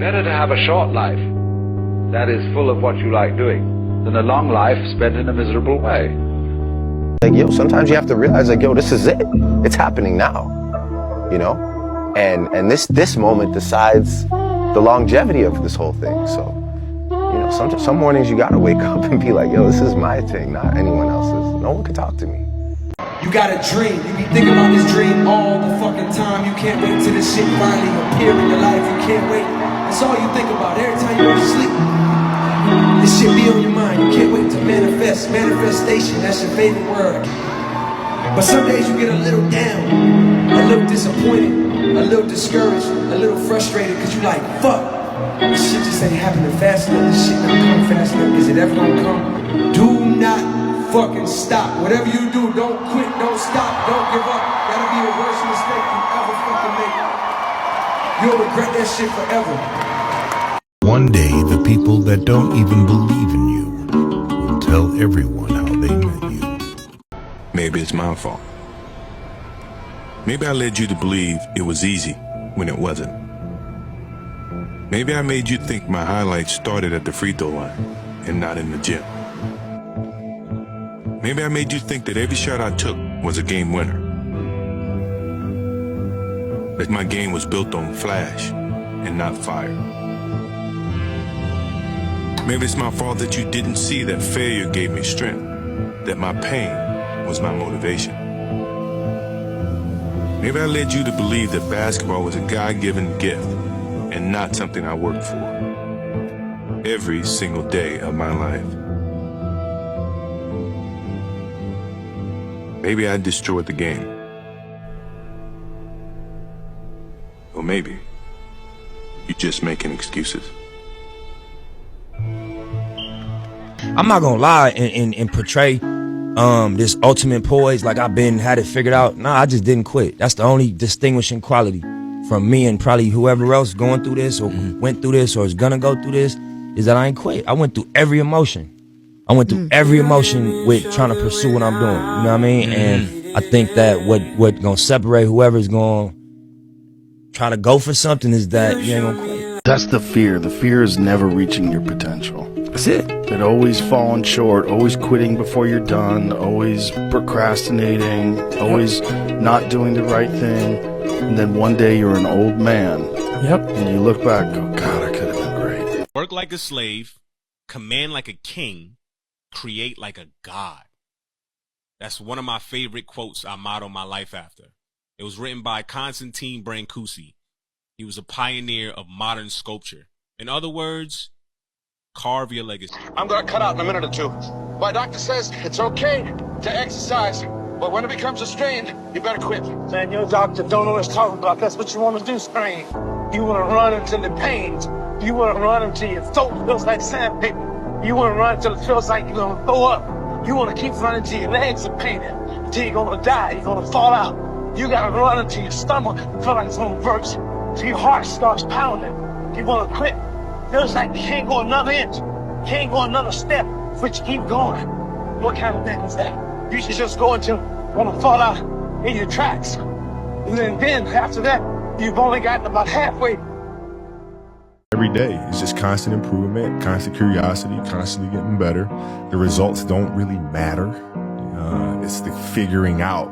Better to have a short life that is full of what you like doing than a long life spent in a miserable way. Like, yo, sometimes you have to realize, like, yo, this is it. It's happening now, you know? And this moment decides the longevity of this whole thing. So, you know, some mornings you gotta wake up and be like, yo, this is my thing, not anyone else's. No one can talk to me. You got a dream. You be thinking about this dream all the fucking time. You can't wait till this shit finally appear in your life. You can't wait. That's all you think about every time you go to sleep. This shit be on your mind. You can't wait to manifest. Manifestation, that's your favorite word. But some days you get a little down, a little disappointed, a little discouraged, a little frustrated, because you like, fuck, this shit just ain't happening fast enough. This shit not coming fast enough. Is it ever gonna come? Do not fucking stop. Whatever you do, don't quit, don't stop, don't give up. That'll be the worst mistake you ever fucking make. You'll regret that shit forever. One day, the people that don't even believe in you will tell everyone how they met you. Maybe it's my fault. Maybe I led you to believe it was easy when it wasn't. Maybe I made you think my highlights started at the free throw line and not in the gym. Maybe I made you think that every shot I took was a game winner. That my game was built on flash and not fire. Maybe it's my fault that you didn't see that failure gave me strength, that my pain was my motivation. Maybe I led you to believe that basketball was a God-given gift and not something I worked for every single day of my life. Maybe I destroyed the game. Or maybe you're just making excuses. I'm not gonna lie and portray this ultimate poise like I've had it figured out. Nah, I just didn't quit. That's the only distinguishing quality from me and probably whoever else going through this or went through this or is gonna go through this, is that I ain't quit. I went through every emotion. I went through every emotion with trying to pursue what I'm doing. You know what I mean? And I think that what gonna separate whoever's gonna try to go for something is that you ain't gonna quit. That's the fear. The fear is never reaching your potential. That's it. That always falling short, always quitting before you're done, always procrastinating, always not doing the right thing. And then one day you're an old man. Yep. And you look back and go, God, I could have been great. Work like a slave, command like a king, create like a god. That's one of my favorite quotes I model my life after. It was written by Constantine Brancusi. He was a pioneer of modern sculpture. In other words, carve your legacy. I'm gonna cut out in a minute or two. My doctor says it's okay to exercise, but when it becomes a strain, you better quit. Man, your doctor don't always talk about that's what you want to do, strain. You want to run until it pains. You want to run until your throat feels like sandpaper. You want to run until it feels like you're gonna throw up. You want to keep running until your legs are pained, until you're gonna die, you're gonna fall out. You gotta run until your stomach feels like it's gonna burst, till your heart starts pounding. You want to quit. Feels like you can't go another inch, can't go another step, but you keep going. What kind of thing is that? You should just go until you want to fall out in your tracks. And then after that, you've only gotten about halfway. Every day is just constant improvement, constant curiosity, constantly getting better. The results don't really matter. It's the figuring out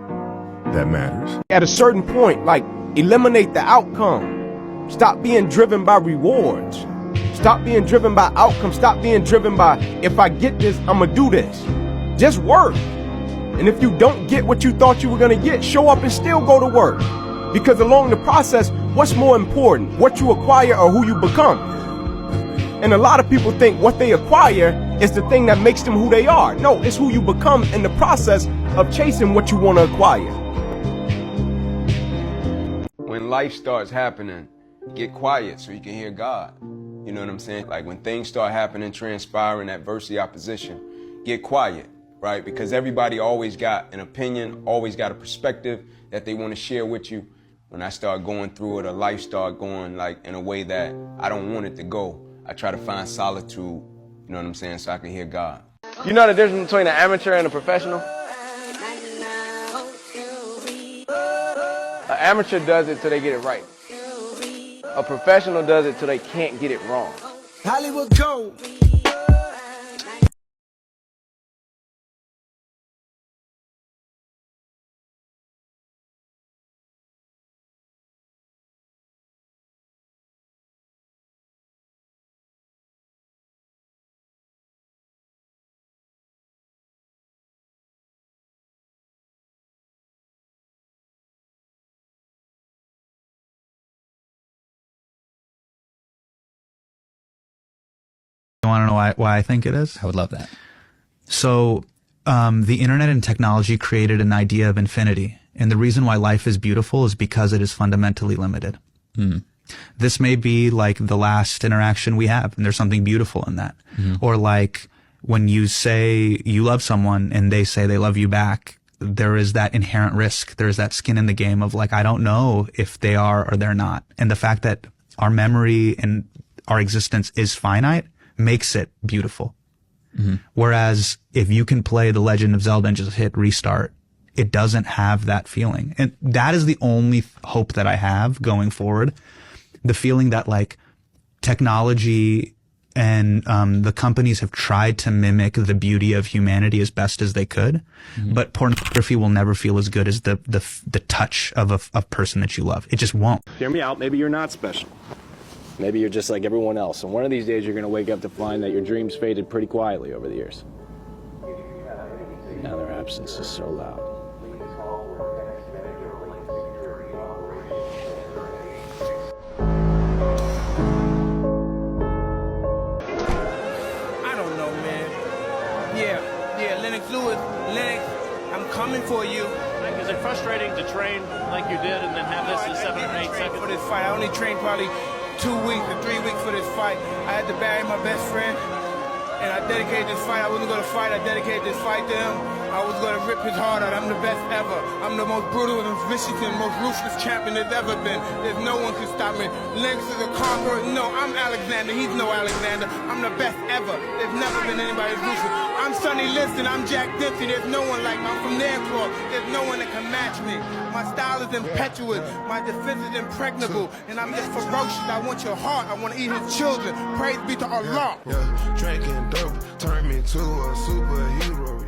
that matters. At a certain point, like, eliminate the outcome. Stop being driven by rewards. Stop being driven by outcomes. Stop being driven by, if I get this, I'm gonna do this. Just work. And if you don't get what you thought you were gonna get, show up and still go to work. Because along the process, what's more important? What you acquire or who you become? And a lot of people think what they acquire is the thing that makes them who they are. No, it's who you become in the process of chasing what you want to acquire. When life starts happening, get quiet so you can hear God. You know what I'm saying? Like when things start happening, transpiring, adversity, opposition, get quiet, right? Because everybody always got an opinion, always got a perspective that they want to share with you. When I start going through it, or life start going like in a way that I don't want it to go, I try to find solitude, you know what I'm saying, so I can hear God. You know the difference between an amateur and a professional? An amateur does it till they get it right. A A professional does it till they can't get it wrong. Hollywood Gold. You want to know why I think it is? I would love that. So, the internet and technology created an idea of infinity. And the reason why life is beautiful is because it is fundamentally limited. This may be like the last interaction we have, and there's something beautiful in that. Or like when you say you love someone and they say they love you back, there is that inherent risk. There is that skin in the game of like, I don't know if they are or they're not. And the fact that our memory and our existence is finite makes it beautiful. Whereas if you can play The Legend of Zelda and just hit restart, it doesn't have that feeling. And that is the only hope that I have going forward. The feeling that like technology and the companies have tried to mimic the beauty of humanity as best as they could, but pornography will never feel as good as the touch of a person that you love. It just won't. Hear me out. Maybe you're not special. Maybe you're just like everyone else, and one of these days you're going to wake up to find that your dreams faded pretty quietly over the years. Now their absence is so loud. I don't know, man. Yeah, Lennox Lewis, Lennox, I'm coming for you. Is it frustrating to train like you did and then have this in 7 or 8 seconds? For this fight, I only trained probably 2 weeks or 3 weeks for this fight. I had to bury my best friend, and I dedicated this fight. I wasn't going to fight. I dedicated this fight to him. I was going to rip his heart out. I'm the best ever. I'm the most brutal and vicious and most ruthless champion there's ever been. There's no one can stop me. Lennox is a conqueror. No, I'm Alexander. He's no Alexander. I'm the best ever. There's never been anybody as ruthless. I'm Sonny Liston. I'm Jack Dempsey. There's no one like me. I'm from Nairclaw. There's no one that can match me. My style is impetuous. My defense is impregnable. And I'm just ferocious. I want your heart. I want to eat his children. Praise be to Allah. Drinking dope turned me to a superhero.